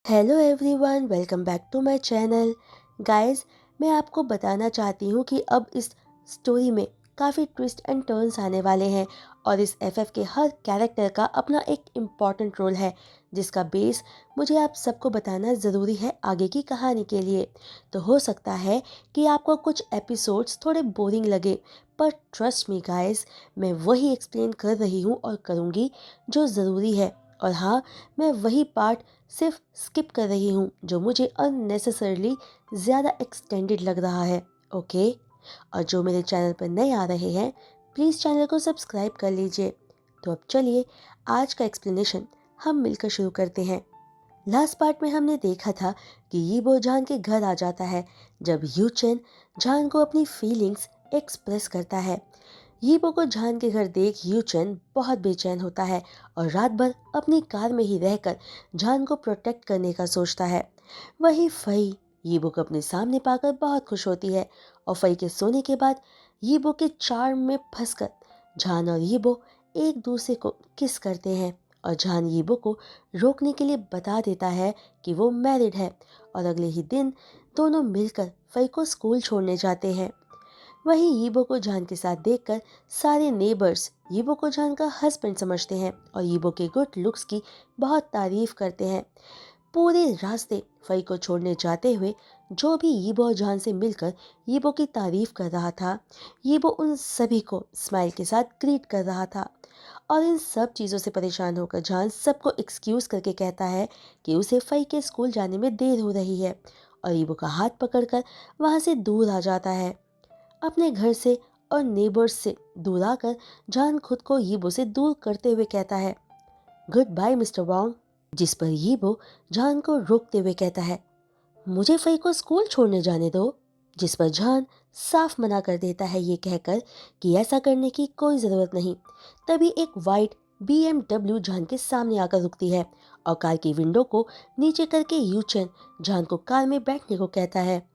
Hello everyone, welcome back to my channel. Guys, मैं आपको बताना चाहती हूँ कि अब इस स्टोरी में काफ़ी ट्विस्ट एंड टर्न्स आने वाले हैं और इस एफएफ के हर कैरेक्टर का अपना एक इम्पॉर्टेंट रोल है, जिसका बेस मुझे आप सबको बताना ज़रूरी है आगे की कहानी के लिए। तो हो सकता है कि आपको कुछ एपिसोड्स थोड़े बोरिंग लगे, पर ट्रस्ट मी गाइस, मैं वही एक्सप्लेन कर रही हूँ और करूँगी जो ज़रूरी है। और हाँ, मैं वही पार्ट सिर्फ स्किप कर रही हूँ जो मुझे अननेसेसरली ज़्यादा एक्सटेंडेड लग रहा है। ओके, और जो मेरे चैनल पर नए आ रहे हैं, प्लीज़ चैनल को सब्सक्राइब कर लीजिए। तो अब चलिए आज का एक्सप्लेनेशन हम मिलकर शुरू करते हैं। लास्ट पार्ट में हमने देखा था कि यीबो जान के घर आ जाता है जब यूचेन जान को अपनी फीलिंग्स एक्सप्रेस करता है। यीबो को जान के घर देख यूचेन बहुत बेचैन होता है और रात भर अपनी कार में ही रहकर जान को प्रोटेक्ट करने का सोचता है। वही फई यीबो को अपने सामने पाकर बहुत खुश होती है और फई के सोने के बाद यीबो के चार्म में फंसकर जान और यीबो एक दूसरे को किस करते हैं और जान यीबो को रोकने के लिए बता देता है कि वो मैरिड है और अगले ही दिन दोनों मिलकर फई को स्कूल छोड़ने जाते हैं। वहीं यीबो को जान के साथ देखकर सारे नेबर्स यीबो को जान का हस्बैंड समझते हैं और यीबो के गुड लुक्स की बहुत तारीफ करते हैं। पूरे रास्ते फई को छोड़ने जाते हुए जो भी यीबो और जान से मिलकर यीबो की तारीफ कर रहा था, यीबो उन सभी को स्माइल के साथ ग्रीट कर रहा था। और इन सब चीज़ों से परेशान होकर जान सबको एक्सक्यूज करके कहता है कि उसे फई के स्कूल जाने में देर हो रही है और यीबो का हाथ पकड़कर वहाँ से दूर आ जाता है। अपने घर से और नेबर्स से दूर आकर जान खुद को यीबो से दूर करते हुए कहता है, गुड बाय मिस्टर वोंग। जिस पर यीबो जान को रोकते हुए कहता है, मुझे फई को स्कूल छोड़ने जाने दो। जिस पर जान साफ मना कर देता है ये कहकर कि ऐसा करने की कोई ज़रूरत नहीं। तभी एक वाइट BMW जान के सामने आकर रुकती है और कार की विंडो को नीचे करके यूचेन जान को कार में बैठने को कहता है।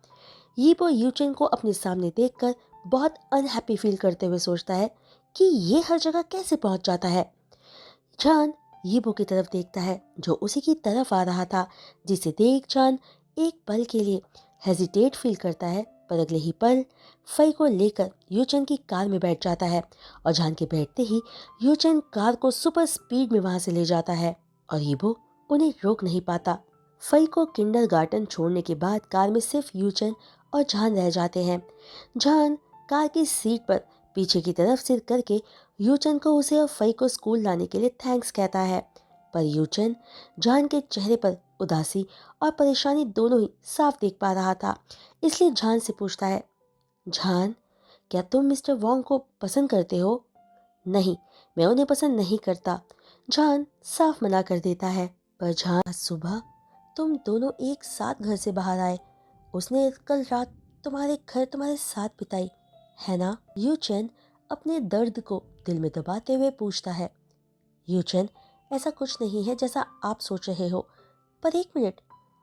यीबो यूचेन को अपने सामने देखकर बहुत अनहैप्पी फील करते हुए सोचता है कि ये हर जगह कैसे पहुंच जाता है। जान यीबो की तरफ देखता है जो उसी की तरफ आ रहा था, जिसे देख जान एक पल के लिए हेजिटेट फील करता है, पर अगले ही पल फई को लेकर यूचेन की कार में बैठ जाता है और जान के बैठते ही यूचेन कार को सुपर स्पीड में वहां से ले जाता है और यीबो उन्हें रोक नहीं पाता। फई को किंडरगार्टन छोड़ने के बाद कार में सिर्फ यूचेन और जान रह जाते हैं। जान कार की सीट पर पीछे की तरफ सिर करके यूचेन को उसे और फई को स्कूल लाने के लिए थैंक्स कहता है, पर यूचेन जान के चेहरे पर उदासी और परेशानी दोनों ही साफ देख पा रहा था, इसलिए जान से पूछता है, जान, क्या तुम मिस्टर वोंग को पसंद करते हो? नहीं, मैं उन्हें पसंद नहीं करता। जान साफ मना कर देता है। पर जान, आज सुबह तुम दोनों एक साथ घर से बाहर आए, उसने कल रात तुम्हारे घर तुम्हारे साथ बिताई, है ना? यूचेन अपने दर्द को दिल में दबाते हुए पूछता है। यूचेन, ऐसा कुछ नहीं है जैसा आप सोच रहे हो। पर एक मिनट,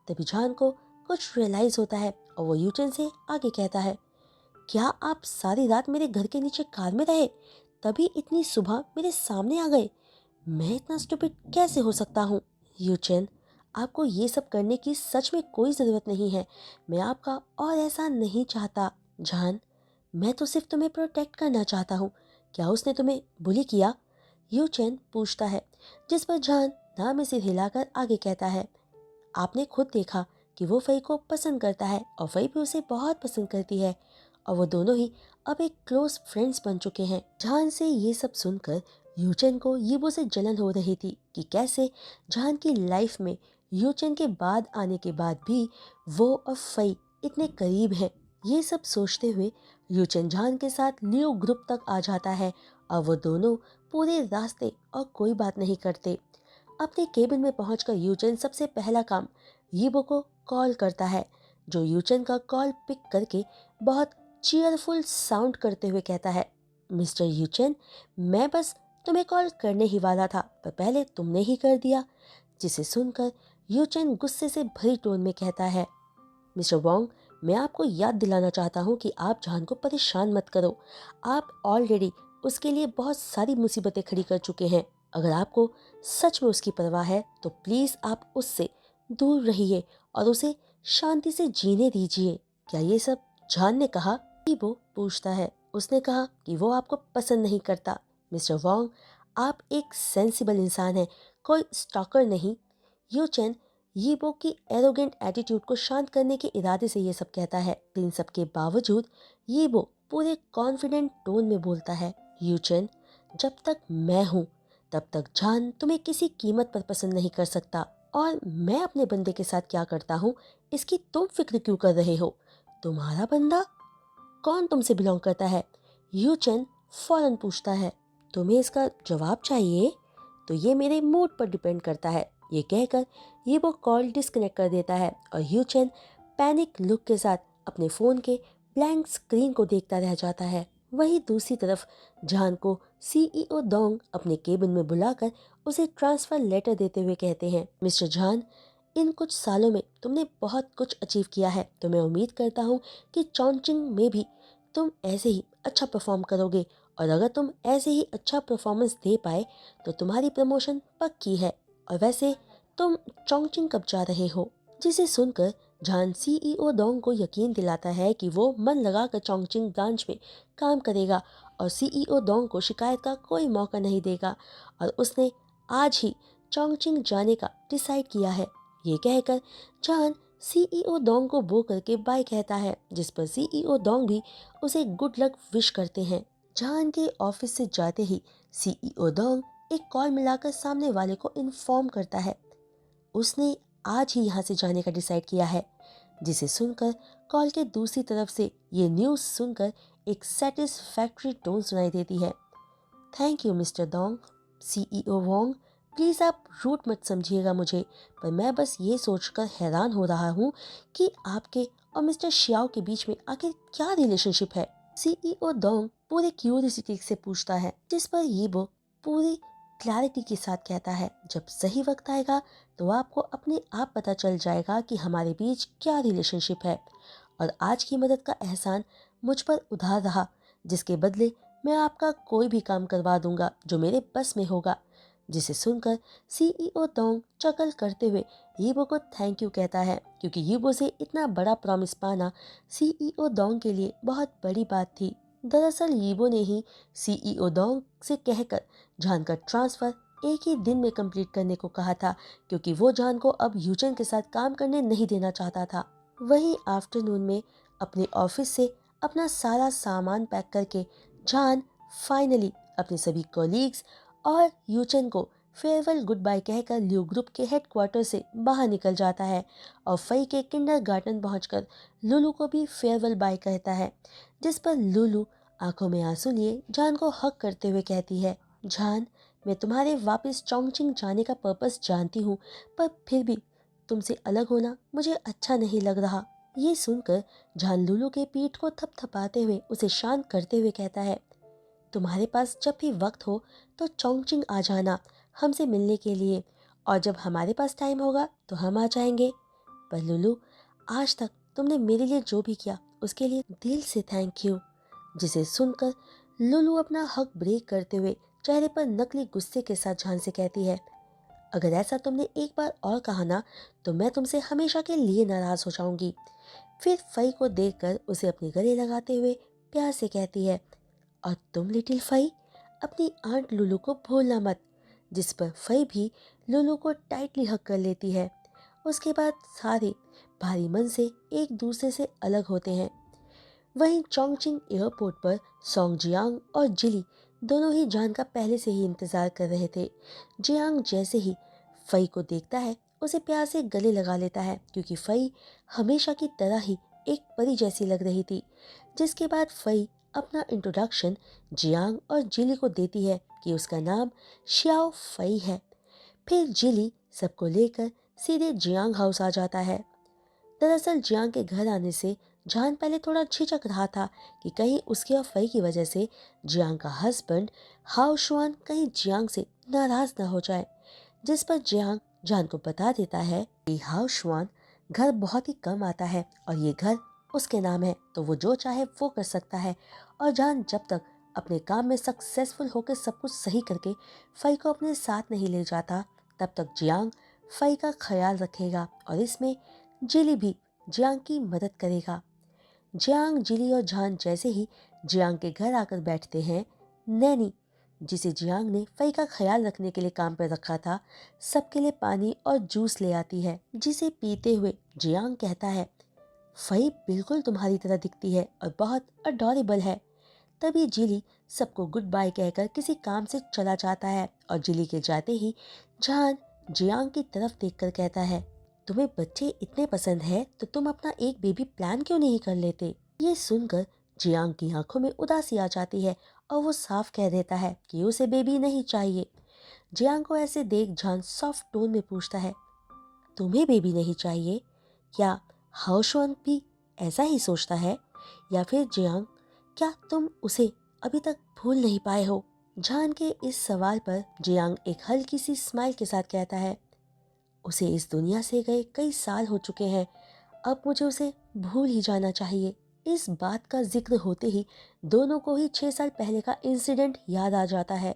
तभी जान को कुछ रियलाइज होता है और वो यूचेन से आगे कहता है, क्या आप सारी रात मेरे घर के नीचे कार में रहे, तभी इतनी सुबह मेरे सामने आ गए? मैं इतना स्टूपिड कैसे हो सकता हूँ? यूचेन, आपको ये सब करने की सच में कोई ज़रूरत नहीं है। मैं आपका और ऐसा नहीं चाहता। जान, मैं तो सिर्फ तुम्हें प्रोटेक्ट करना चाहता हूँ। क्या उसने तुम्हें बुली किया? यूचेन पूछता है, जिस पर जान ना में सिर हिलाकर आगे कहता है, आपने खुद देखा कि वो फई को पसंद करता है और फई भी उसे बहुत पसंद करती है और वो दोनों ही अब एक क्लोज फ्रेंड्स बन चुके हैं। जान से ये सब सुनकर यूचेन को यीबो से जलन हो रही थी कि कैसे जान की लाइफ में यूचेन के बाद आने के बाद भी वो और फई इतने करीब हैं। ये सब सोचते हुए यूचेन जान के साथ लियो ग्रुप तक आ जाता है और वो दोनों पूरे रास्ते और कोई बात नहीं करते। अपने केबिन में पहुंचकर यूचेन सबसे पहला काम यीबो को कॉल करता है, जो यूचेन का कॉल पिक करके बहुत चीयरफुल साउंड करते हुए कहता है, मिस्टर यूचेन, मैं बस तुम्हें कॉल करने ही वाला था, पर पहले तुमने ही कर दिया। जिसे सुनकर यूचेन गुस्से से भरी टोन में कहता है, मिस्टर वोंग, मैं आपको याद दिलाना चाहता हूँ कि आप जान को परेशान मत करो। आप ऑलरेडी उसके लिए बहुत सारी मुसीबतें खड़ी कर चुके हैं। अगर आपको सच में उसकी परवाह है तो प्लीज़ आप उससे दूर रहिए और उसे शांति से जीने दीजिए। क्या ये सब जान ने कहा? वो पूछता है। उसने कहा कि वो आपको पसंद नहीं करता। मिस्टर वोंग, आप एक सेंसिबल इंसान हैं, कोई स्टॉकर नहीं। यू चेन यीबो की एरोगेंट एटीट्यूड को शांत करने के इरादे से ये सब कहता है। इन सब के बावजूद यीबो पूरे कॉन्फिडेंट टोन में बोलता है, यू चेन, जब तक मैं हूँ तब तक जान तुम्हें किसी कीमत पर पसंद नहीं कर सकता, और मैं अपने बंदे के साथ क्या करता हूँ इसकी तुम फिक्र क्यों कर रहे हो? तुम्हारा बंदा? कौन तुमसे बिलोंग करता है? यू चेन फौरन पूछता है। तुम्हें इसका जवाब चाहिए? तो ये मेरे मूड पर डिपेंड करता है। ये कहकर ये वो कॉल डिस्कनेक्ट कर देता है और यू चेन पैनिक लुक के साथ अपने फ़ोन के ब्लैंक स्क्रीन को देखता रह जाता है। वहीं दूसरी तरफ जान को सीईओ डोंग अपने केबिन में बुलाकर उसे ट्रांसफ़र लेटर देते हुए कहते हैं, मिस्टर जान, इन कुछ सालों में तुमने बहुत कुछ अचीव किया है, तो मैं उम्मीद करता हूँ कि चॉन्चिंग में भी तुम ऐसे ही अच्छा परफॉर्म करोगे, और अगर तुम ऐसे ही अच्छा परफॉर्मेंस दे पाए तो तुम्हारी प्रमोशन पक्की है। और वैसे तुम चॉन्चिंग कब जा रहे हो? जिसे सुनकर जान सीईओ डोंग को यकीन दिलाता है कि वो मन लगाकर चॉन्चिंग ब्रांच में काम करेगा और सीईओ डोंग को शिकायत का कोई मौका नहीं देगा, और उसने आज ही चॉन्चिंग जाने का डिसाइड किया है। ये कहकर जान सीईओ डोंग को बो करके बाय कहता है, जिस पर सीईओ डोंग भी उसे गुड लक विश करते हैं। जान के ऑफिस से जाते ही सीईओ डोंग एक कॉल मिलाकर सामने वाले को इन्फॉर्म करता है, उसने आज ही यहाँ से जाने का डिसाइड किया है। जिसे सुनकर कॉल के दूसरी तरफ से ये न्यूज़ सुनकर एक सेटिस्फैक्ट्री टोन सुनाई देती है। Thank you mister Dong. CEO Wong, please आप रूट मत समझिएगा मुझे, पर मैं बस ये सोचकर हैरान हो रहा हूँ कि आपके और मिस्टर शियाओ के बीच में आखिर क्या रिलेशनशिप है? सीईओ डोंग पूरे क्यूरियोसिटी से पूछता है, जिस पर यीबो पूरी क्लैरिटी के साथ कहता है, जब सही वक्त आएगा तो आपको अपने आप पता चल जाएगा कि हमारे बीच क्या रिलेशनशिप है। और आज की मदद का एहसान मुझ पर उधार रहा, जिसके बदले मैं आपका कोई भी काम करवा दूंगा जो मेरे बस में होगा। जिसे सुनकर सीईओ डोंग चकल करते हुए यीबो को थैंक यू कहता है, क्योंकि यीबो से इतना बड़ा प्रॉमिस पाना सीईओ डोंग के लिए बहुत बड़ी बात थी। दरअसल यीबो ने ही सीईओ डोंग से कहकर जान का ट्रांसफ़र एक ही दिन में कंप्लीट करने को कहा था, क्योंकि वो जान को अब यूचन के साथ काम करने नहीं देना चाहता था। वहीं आफ्टरनून में अपने ऑफिस से अपना सारा सामान पैक करके जान फाइनली अपने सभी कॉलीग्स और यूचन को फेयरवेल गुड बाय कहकर ल्यू ग्रुप के हेडक्वार्टर से बाहर निकल जाता है और फई के किंडरगार्टन पहुंचकर लुलू को भी फेयरवेल बाय कहता है, जिस पर लुलू आंखों में आंसू लिए जान को हक करते हुए कहती है, जान, मैं तुम्हारे वापस चोंगचिंग जाने का पर्पस जानती हूँ, पर फिर भी तुमसे अलग होना मुझे अच्छा नहीं लग रहा। ये सुनकर जान लुलू के पीठ को थपथपाते हुए उसे शांत करते हुए कहता है, तुम्हारे पास जब भी वक्त हो तो चोंगचिंग आ जाना हमसे मिलने के लिए, और जब हमारे पास टाइम होगा तो हम आ जाएंगे। पर लुलू, आज तक तुमने मेरे लिए जो भी किया उसके लिए दिल से थैंक यू। जिसे सुनकर लुलू अपना हक ब्रेक करते हुए चेहरे पर नकली गुस्से के साथ जान से कहती है, अगर ऐसा तुमने एक बार और कहा ना तो मैं तुमसे हमेशा के लिए नाराज हो जाऊंगी। फिर फई को देखकर उसे अपने गले लगाते हुए प्यार से कहती है, और तुम लिटिल फई, अपनी आंट लुलू को भूलना मत। जिस पर फई भी लुलू को टाइटली हक कर लेती है। उसके बाद सारे भारी मन से एक दूसरे से अलग होते हैं। वहीं चोंगचिंग एयरपोर्ट पर सोंग जियांग और जिली दोनों ही जान का पहले से ही इंतजार कर रहे थे। जियांग जैसे ही फई को देखता है उसे प्यार से गले लगा लेता है, क्योंकि फई हमेशा की तरह ही एक परी जैसी लग रही थी। जिसके बाद फई अपना इंट्रोडक्शन जियांग और जिली को देती है कि उसका नाम श्याओ फई है। फिर जिली सबको लेकर सीधे जियांग हाउस आ जाता है। दरअसल जियांग के घर आने से जान पहले थोड़ा झिझक रहा था कि कहीं उसके और फई की वजह से जियांग का हस्बैंड हाओ शुआन कहीं जियांग से नाराज ना हो जाए। जिस पर जियांग जान को बता देता है कि हाओ शुआन घर बहुत ही कम आता है और ये घर उसके नाम है, तो वो जो चाहे वो कर सकता है। और जान जब तक अपने काम में सक्सेसफुल होकर सब कुछ सही करके फई को अपने साथ नहीं ले जाता, तब तक जियांग फई का ख्याल रखेगा और इसमें जिली भी जियांग की मदद करेगा। जियांग, जिली और झान जैसे ही जियांग के घर आकर बैठते हैं, नैनी, जिसे जियांग ने फई का ख्याल रखने के लिए काम पर रखा था, सबके लिए पानी और जूस ले आती है, जिसे पीते हुए जियांग कहता है, फई बिल्कुल तुम्हारी तरह दिखती है और बहुत अडोरेबल है। तभी जिली सबको गुड बाय कहकर किसी काम से चला जाता है और जिली के जाते ही झान जियांग की तरफ देखकर कहता है, तुम्हें बच्चे इतने पसंद है तो तुम अपना एक बेबी प्लान क्यों नहीं कर लेते। ये सुनकर जियांग की आंखों में उदासी आ जाती है और वो साफ कह देता है कि उसे बेबी नहीं चाहिए। जियांग को ऐसे देख झान सॉफ्ट टोन में पूछता है, तुम्हें बेबी नहीं चाहिए? क्या हाओशुआन भी ऐसा ही सोचता है? या फिर जियांग, क्या तुम उसे अभी तक भूल नहीं पाए हो? झान के इस सवाल पर जियांग एक हल्की सी स्माइल के साथ कहता है, उसे इस दुनिया से गए कई साल हो चुके हैं, अब मुझे उसे भूल ही जाना चाहिए। इस बात का जिक्र होते ही दोनों को ही 6 साल पहले का इंसिडेंट याद आ जाता है।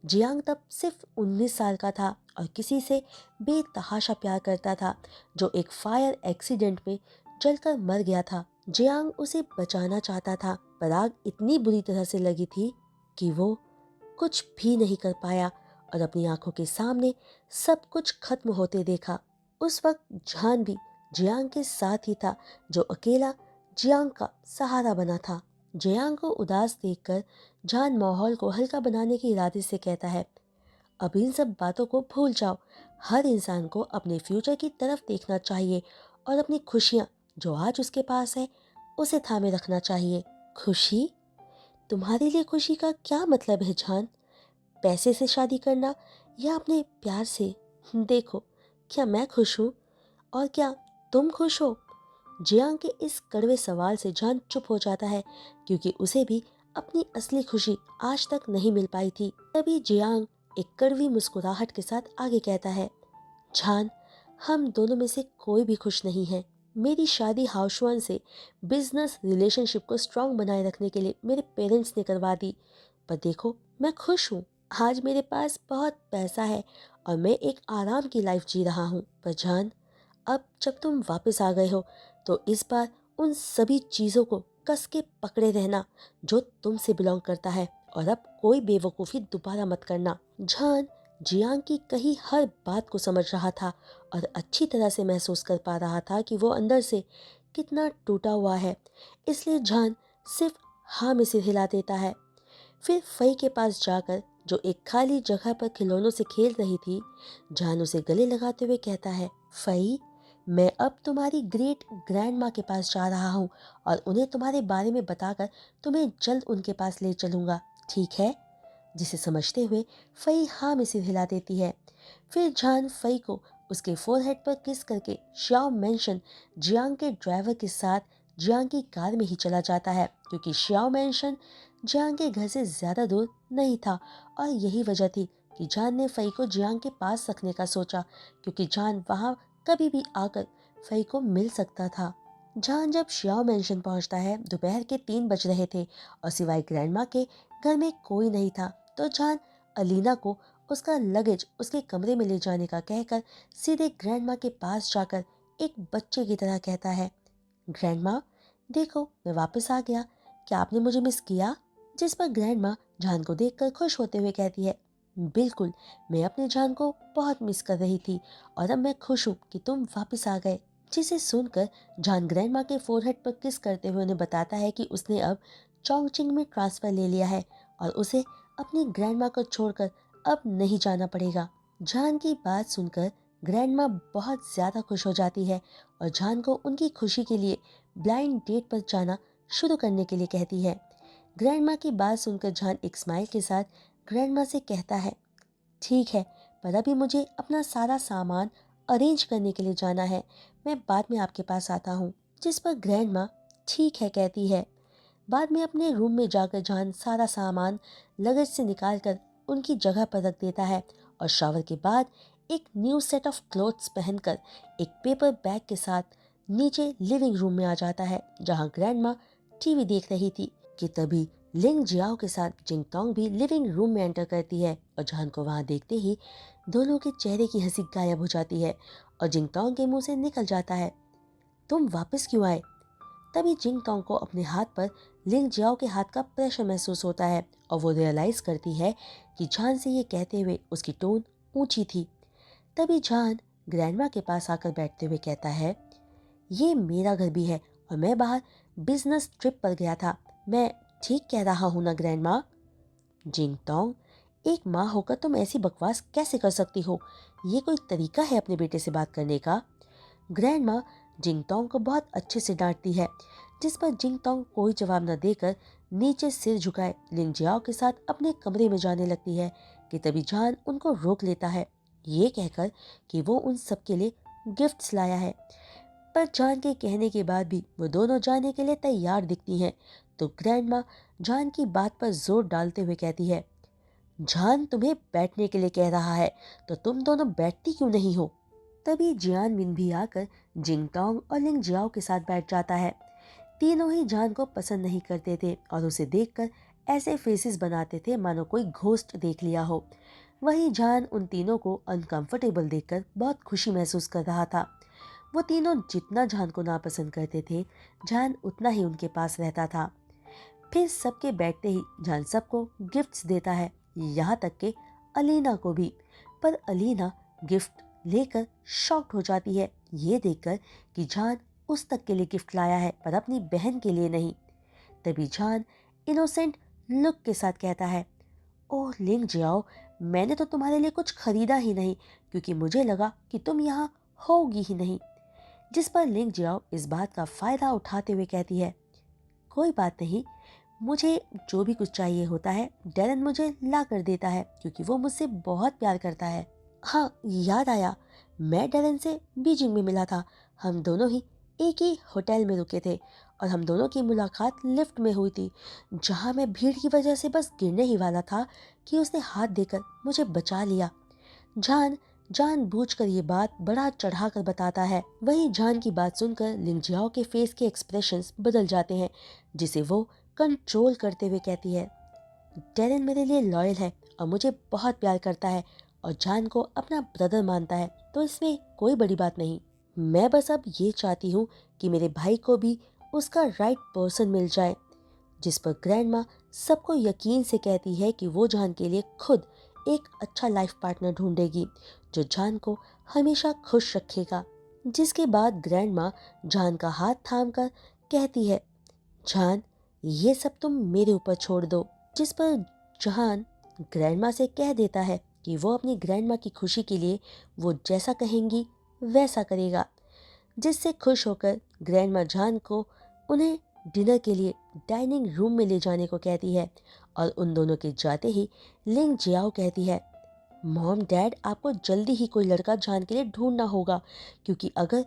जियांग तब सिर्फ 19 साल का था और किसी से बेतहाशा प्यार करता था, जो एक फायर एक्सीडेंट में जलकर मर गया था। जियांग उसे बचाना चाहता था, पर आग इतनी बुरी तरह से लगी थी कि वो कुछ भी नहीं कर पाया और अपनी आंखों के सामने सब कुछ खत्म होते देखा। उस वक्त झान भी जियांग के साथ ही था, जो अकेला जियांग का सहारा बना था। जियांग को उदास देखकर झान माहौल को हल्का बनाने के इरादे से कहता है, अब इन सब बातों को भूल जाओ। हर इंसान को अपने फ्यूचर की तरफ देखना चाहिए और अपनी खुशियाँ जो आज उसके पास है उसे थामे रखना चाहिए। खुशी? तुम्हारे लिए खुशी का क्या मतलब है झान? पैसे से शादी करना या अपने प्यार से? देखो, क्या मैं खुश हूँ और क्या तुम खुश हो? जियांग के इस कड़वे सवाल से जान चुप हो जाता है, क्योंकि उसे भी अपनी असली खुशी आज तक नहीं मिल पाई थी। तभी जियांग एक कड़वी मुस्कुराहट के साथ आगे कहता है, जान, हम दोनों में से कोई भी खुश नहीं है। मेरी शादी हाउशवान से बिजनेस रिलेशनशिप को स्ट्रांग बनाए रखने के लिए मेरे पेरेंट्स ने करवा दी, पर देखो, मैं खुश हूँ। आज मेरे पास बहुत पैसा है और मैं एक आराम की लाइफ जी रहा हूँ। पर जान, अब जब तुम वापस आ गए हो तो इस बार उन सभी चीज़ों को कस के पकड़े रहना जो तुमसे बिलोंग करता है, और अब कोई बेवकूफ़ी दोबारा मत करना। जान जियांग की कही हर बात को समझ रहा था और अच्छी तरह से महसूस कर पा रहा था कि वो अंदर से कितना टूटा हुआ है। इसलिए जान सिर्फ हाँ में सिर हिला देता है। फिर फई के पास जाकर, जो एक खाली जगह पर खिलौनों से खेल रही थी, जान उसे गले लगाते हुए कहता है, फई, मैं अब तुम्हारी ग्रेट ग्रैंड माँ के पास जा रहा हूँ और उन्हें तुम्हारे बारे में बताकर तुम्हें जल्द उनके पास ले चलूँगा, ठीक है? जिसे समझते हुए फई हाँ में सिर हिला देती है। फिर जान फई को उसके फोरहेड पर किस करके श्याओ मेंशन जियांग के ड्राइवर के साथ जियांग की कार में ही चला जाता है, क्योंकि श्याओ मेंशन जियांग के घर से ज्यादा दूर नहीं था और यही वजह थी कि जान ने फई को जियांग के पास रखने का सोचा, क्योंकि जान वहां कभी भी आकर फई को मिल सकता था। जान जब श्याओ मेंशन पहुंचता है, दोपहर के 3 बज रहे थे और सिवाय ग्रैंडमा के घर में कोई नहीं था, तो जान अलीना को उसका लगेज उसके कमरे में ले जाने का कहकर सीधे ग्रैंडमा के पास जाकर एक बच्चे की तरह कहता है, ग्रैंडमा, देखो मैं वापस आ गया, क्या आपने मुझे मिस किया? जिस पर ग्रैंडमा जान को देखकर खुश होते हुए कहती है, बिल्कुल, मैं अपने जान को बहुत मिस कर रही थी और अब मैं खुश हूँ कि तुम वापस आ गए। जिसे सुनकर जान ग्रैंडमा के फोरहेड पर किस करते हुए उन्हें बताता है कि उसने अब चोंगचिंग में ट्रांसफर ले लिया है और उसे अपनी ग्रैंडमा को छोड़कर अब नहीं जाना पड़ेगा। जान की बात सुनकर ग्रैंडमा बहुत ज्यादा खुश हो जाती है और जान को उनकी खुशी के लिए ब्लाइंड डेट पर जाना शुरू करने के लिए कहती है। ग्रैंडमा की बात सुनकर जान एक स्माइल के साथ ग्रैंडमा से कहता है, ठीक है, पर अभी मुझे अपना सारा सामान अरेंज करने के लिए जाना है, मैं बाद में आपके पास आता हूँ। जिस पर ग्रैंडमा ठीक है कहती है। बाद में अपने रूम में जाकर जान सारा सामान लगेज से निकालकर उनकी जगह पर रख देता है और शावर के बाद एक न्यू सेट ऑफ क्लोथ्स पहनकर एक पेपर बैग के साथ नीचे लिविंग रूम में आ जाता है, जहां ग्रैंडमा टीवी देख रही थी कि तभी लिंग जियाओ के साथ जिंगतोंग भी लिविंग रूम में एंटर करती है और जान को वहां देखते ही दोनों के चेहरे की हंसी गायब हो जाती है और जिंगतोंग के मुंह से निकल जाता है, तुम वापस क्यों आए? तभी जिंगतोंग को अपने हाथ पर लिंग जियाओ के हाथ का प्रेशर महसूस होता है और वो रियलाइज करती है कि जान से ये कहते हुए उसकी टोन ऊंची थी। तभी जान ग्रैंडमा के पास आकर बैठते हुए कहता है, ये मेरा घर भी है और मैं बाहर बिजनेस ट्रिप पर गया था। मैं ठीक कह रहा हूं ना ग्रैंडमा? जिंगतोंग, एक माँ होकर तुम ऐसी बकवास कैसे कर सकती हो? ये कोई तरीका है अपने बेटे से बात करने का? ग्रैंडमा जिंगतोंग को बहुत अच्छे से डांटती है, जिस पर जिंगतोंग कोई जवाब न देकर नीचे सिर झुकाए लिंग जियाओ के साथ अपने कमरे में जाने लगती है कि तभी जान उनको रोक लेता है, ये कहकर कि वो उन सबके लिए गिफ्ट्स लाया है। पर जान के कहने के बाद भी वो दोनों जाने के लिए तैयार दिखती हैं, तो ग्रैंडमा जान की बात पर जोर डालते हुए कहती है, जान तुम्हें बैठने के लिए कह रहा है तो तुम दोनों बैठती क्यों नहीं हो? तभी जियान मिन भी आकर जिंगतोंग और लिंग जियाओ के साथ बैठ जाता है। तीनों ही जान को पसंद नहीं करते थे और उसे देखकर ऐसे फेसेस बनाते थे मानो कोई घोस्ट देख लिया हो। वहीं जान उन तीनों को अनकंफर्टेबल देखकर बहुत खुशी महसूस कर रहा था। वो तीनों जितना जान को नापसंद करते थे, जान उतना ही उनके पास रहता था। फिर सबके बैठते ही जान सबको गिफ्ट्स देता है, यहाँ तक कि अलीना को भी। पर अलीना गिफ्ट लेकर शॉक्ड हो जाती है ये देखकर कि जान उस तक के लिए गिफ्ट लाया है पर अपनी बहन के लिए नहीं। तभी जान इनोसेंट लुक के साथ कहता है, ओह लिंग जियाओ, मैंने तो तुम्हारे लिए कुछ खरीदा ही नहीं क्योंकि मुझे लगा कि तुम यहाँ होगी ही नहीं। जिस पर लिंग जियाओ इस बात का फायदा उठाते हुए कहती है, कोई बात नहीं, मुझे जो भी कुछ चाहिए होता है डैरन मुझे ला कर देता है क्योंकि वो मुझसे बहुत प्यार करता है। हाँ याद आया, मैं डैरन से बीजिंग में मिला था। हम दोनों ही एक ही होटल में रुके थे और हम दोनों की मुलाकात लिफ्ट में हुई थी, जहाँ मैं भीड़ की वजह से बस गिरने ही वाला था कि उसने हाथ देकर मुझे बचा लिया। जान जानबूझकर ये बात बड़ा चढ़ाकर बताता है। वही जान की बात सुनकर लिंग जियाओ के फेस के एक्सप्रेशंस बदल जाते हैं, जिसे वो कंट्रोल करते हुए कहती है, डेरन मेरे लिए लॉयल है और मुझे बहुत प्यार करता है और जान को अपना ब्रदर मानता है, तो इसमें कोई बड़ी बात नहीं। मैं बस अब ये चाहती हूँ कि मेरे भाई को भी उसका राइट पर्सन मिल जाए। जिस पर ग्रैंडमा सबको यकीन से कहती है कि वो जान के लिए खुद एक अच्छा लाइफ पार्टनर ढूंढेगी जो जान को हमेशा खुश रखेगा। जिसके बाद ग्रैंडमा जान का हाथ थामकर कहती है, जान ये सब तुम मेरे ऊपर छोड़ दो। जिस पर जान ग्रैंडमा से कह देता है कि वो अपनी ग्रैंडमा की खुशी के लिए वो जैसा कहेंगी वैसा करेगा। जिससे खुश होकर ग्रैंडमा जान को उन्हें डिनर के लिए डाइनिंग रूम में ले जाने को कहती है और उन दोनों के जाते ही लिंग जियाओ कहती है, मॉम डैड आपको जल्दी ही कोई लड़का जान के लिए ढूंढना होगा क्योंकि अगर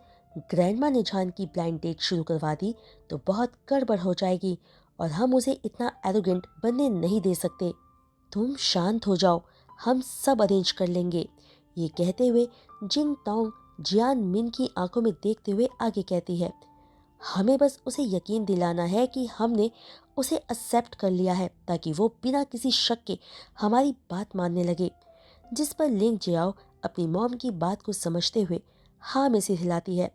ग्रैंडमा ने जान की ब्लाइंड डेट शुरू करवा दी तो बहुत गड़बड़ हो जाएगी और हम उसे इतना एरोगेंट बनने नहीं दे सकते। तुम शांत हो जाओ, हम सब अरेंज कर लेंगे। ये कहते हुए जिंग तांग जियान मिन की आंखों में देखते हुए आगे कहती है, हमें बस उसे यकीन दिलाना है कि हमने उसे एक्सेप्ट कर लिया है ताकि वो बिना किसी शक के हमारी बात मानने लगे। जिस पर लिंग जियाओ अपनी मॉम की बात को समझते हुए हाँ में सिर हिलाती है।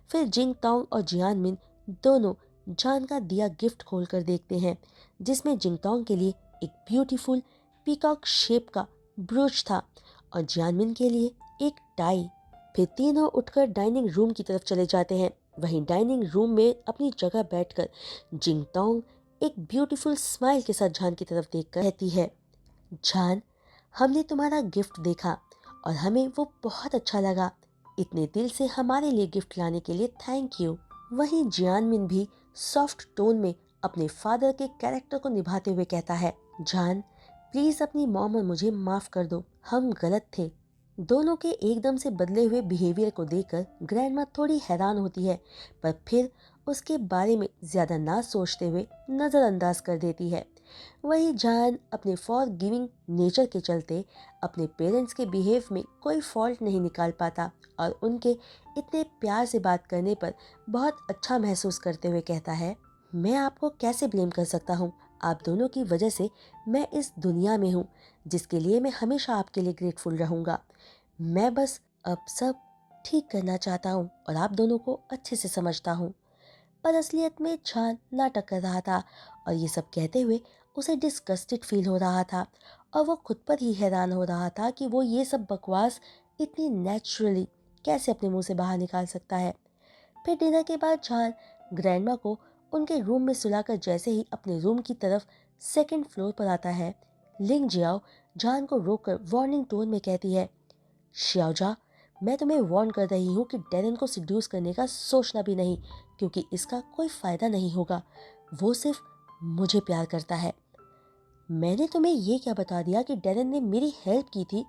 फिर जिंग तांग और जियान मिन दोनों जान का दिया गिफ्ट खोलकर देखते हैं, जिसमें जिंग तांग के लिए एक ब्यूटीफुल पीकॉक शेप का ब्रूच था और जियानमिन के लिए एक टाई। फिर तीनों उठकर डाइनिंग रूम की तरफ चले जाते हैं। वहीं डाइनिंग रूम में अपनी जगह बैठकर जिंगतोंग एक ब्यूटीफुल स्माइल के साथ जान की तरफ देखकर कहती है, जान हमने तुम्हारा गिफ्ट देखा और हमें वो बहुत अच्छा लगा। इतने दिल से हमारे लिए गिफ्ट लाने के लिए थैंक यू। वहीं जियानमिन भी सॉफ्ट टोन में अपने फादर के कैरेक्टर को निभाते हुए कहता है, जान प्लीज अपनी मॉम और मुझे माफ कर दो, हम गलत थे। दोनों के एकदम से बदले हुए बिहेवियर को देखकर ग्रैंडमा थोड़ी हैरान होती है, पर फिर उसके बारे में ज्यादा ना सोचते हुए नजरअंदाज कर देती है। वही जान अपने फॉर गिविंग नेचर के चलते अपने पेरेंट्स के बिहेव में कोई फॉल्ट नहीं निकाल पाता और उनके इतने प्यार से बात करने पर बहुत अच्छा महसूस करते हुए कहता है, मैं आपको कैसे ब्लेम कर सकता हूँ? आप दोनों की वजह से मैं इस दुनिया में हूँ, जिसके लिए मैं हमेशा आपके लिए ग्रेटफुल रहूँगा। मैं बस अब सब ठीक करना चाहता हूँ और आप दोनों को अच्छे से समझता हूँ। पर असलियत में जान नाटक कर रहा था और ये सब कहते हुए उसे डिस्गस्टेड फील हो रहा था और वो खुद पर ही हैरान हो रहा था कि वो ये सब बकवास इतनी नेचुरली कैसे अपने मुंह से बाहर निकाल सकता है। फिर डिनर के बाद जान ग्रैंडमा को उनके रूम में सुलाकर जैसे ही अपने रूम की तरफ सेकंड फ्लोर पर आता है, लिंग जियाओ जान को रोककर वार्निंग टोन में कहती है, श्याओजा, मैं तुम्हें वार्न कर रही हूँ कि डैरेन को सिड्यूस करने का सोचना भी नहीं, क्योंकि इसका कोई फायदा नहीं होगा। वो सिर्फ मुझे प्यार करता है। मैंने तुम्हें ये क्या बता दिया कि डैरेन ने मेरी हेल्प की थी,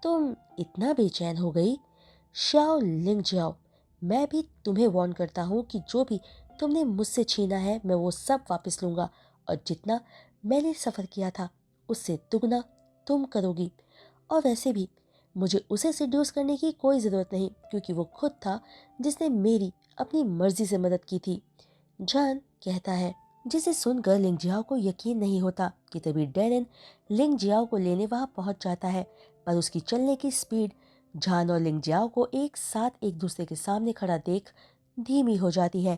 तुम इतना बेचैन हो गई? शाओ लिंग जाओ, मैं भी तुम्हें वार्न करता हूँ कि जो भी तुमने मुझसे छीना है मैं वो सब वापस लूँगा, और जितना मैंने सफ़र किया था उससे दुगना तुम करोगी। और वैसे भी मुझे उसे सिड्यूस करने की कोई ज़रूरत नहीं, क्योंकि वो खुद था जिसने मेरी अपनी मर्जी से मदद की थी, जान कहता है। जिसे सुनकर लिंग जियाओ को यकीन नहीं होता कि तभी डैरेन लिंग जियाओ को लेने वहाँ पहुँच जाता है, पर उसकी चलने की स्पीड जान और लिंग जियाओ को एक साथ एक दूसरे के सामने खड़ा देख धीमी हो जाती है।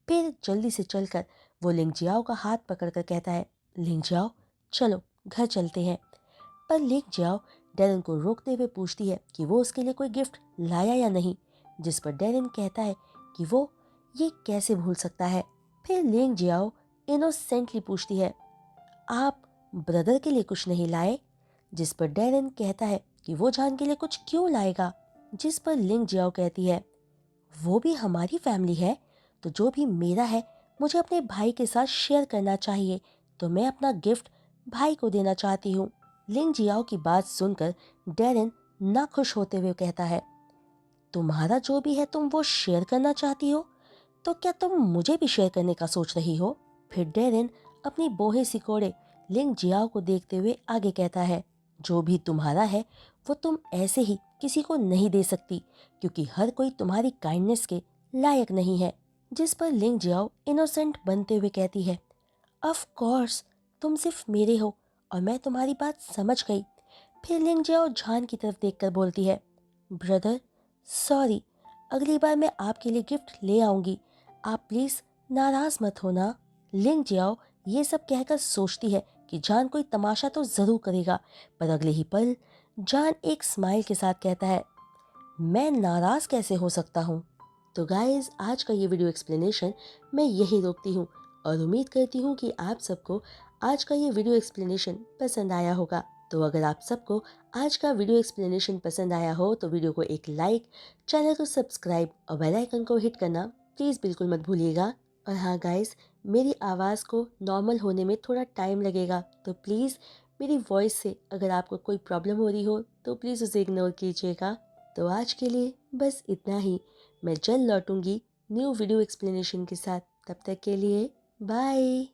फिर जल्दी से चलकर वो लिंग जियाओ का हाथ पकड़कर कहता है, लिंग जियाओ चलो घर चलते हैं। पर लिंग जियाओ डैरेन को रोकते हुए पूछती है कि वो उसके लिए कोई गिफ्ट लाया या नहीं, जिस पर डैरेन कहता है कि वो ये कैसे भूल सकता है। फिर लिंग जियाओ इनोसेंटली पूछती है, आप ब्रदर के लिए कुछ नहीं लाए? जिस पर डैरेन कहता है कि वो जान के लिए कुछ क्यों लाएगा, जिस पर लिंग जियाओ कहती है, वो भी हमारी फैमिली है, तो जो भी मेरा है मुझे अपने भाई के साथ शेयर करना चाहिए, तो मैं अपना गिफ्ट भाई को देना चाहती हूँ। लिंग जियाओ की बात सुनकर डैरेन नाखुश होते हुए कहता है, तुम्हारा जो भी है तुम वो शेयर करना चाहती हो, तो क्या तुम मुझे भी शेयर करने का सोच रही हो? फिर डेरेन अपनी बोहे सिकोड़े लिंग जियाओ को देखते हुए आगे कहता है, जो भी तुम्हारा है वो तुम ऐसे ही किसी को नहीं दे सकती, क्योंकि हर कोई तुम्हारी काइंडनेस के लायक नहीं है। जिस पर लिंग जियाओ इनोसेंट बनते हुए कहती है, ऑफ कोर्स तुम सिर्फ मेरे हो और मैं तुम्हारी बात समझ गई। फिर लिंग जियाओ जान की तरफ देखकर बोलती है, ब्रदर सॉरी, अगली बार मैं आपके लिए गिफ्ट ले आऊंगी, आप प्लीज़ नाराज़ मत होना। लिंग जियाओ ये सब कहकर सोचती है कि जान कोई तमाशा तो ज़रूर करेगा, पर अगले ही पल जान एक स्माइल के साथ कहता है, मैं नाराज़ कैसे हो सकता हूँ। तो गाइज़ आज का ये वीडियो एक्सप्लेनेशन मैं यही रोकती हूँ और उम्मीद करती हूँ कि आप सबको आज का ये वीडियो एक्सप्लेनेशन पसंद आया होगा। तो अगर आप सबको आज का वीडियो एक्सप्लेनेशन पसंद आया हो तो वीडियो को एक लाइक, चैनल को सब्सक्राइब और बेल आइकन को हिट करना प्लीज़ बिल्कुल मत भूलिएगा। और हाँ गाइज़, मेरी आवाज़ को नॉर्मल होने में थोड़ा टाइम लगेगा, तो प्लीज़ मेरी वॉइस से अगर आपको कोई प्रॉब्लम हो रही हो तो प्लीज़ उसे इग्नोर कीजिएगा। तो आज के लिए बस इतना ही। मैं जल्द लौटूंगी न्यू वीडियो एक्सप्लेनेशन के साथ। तब तक के लिए बाय।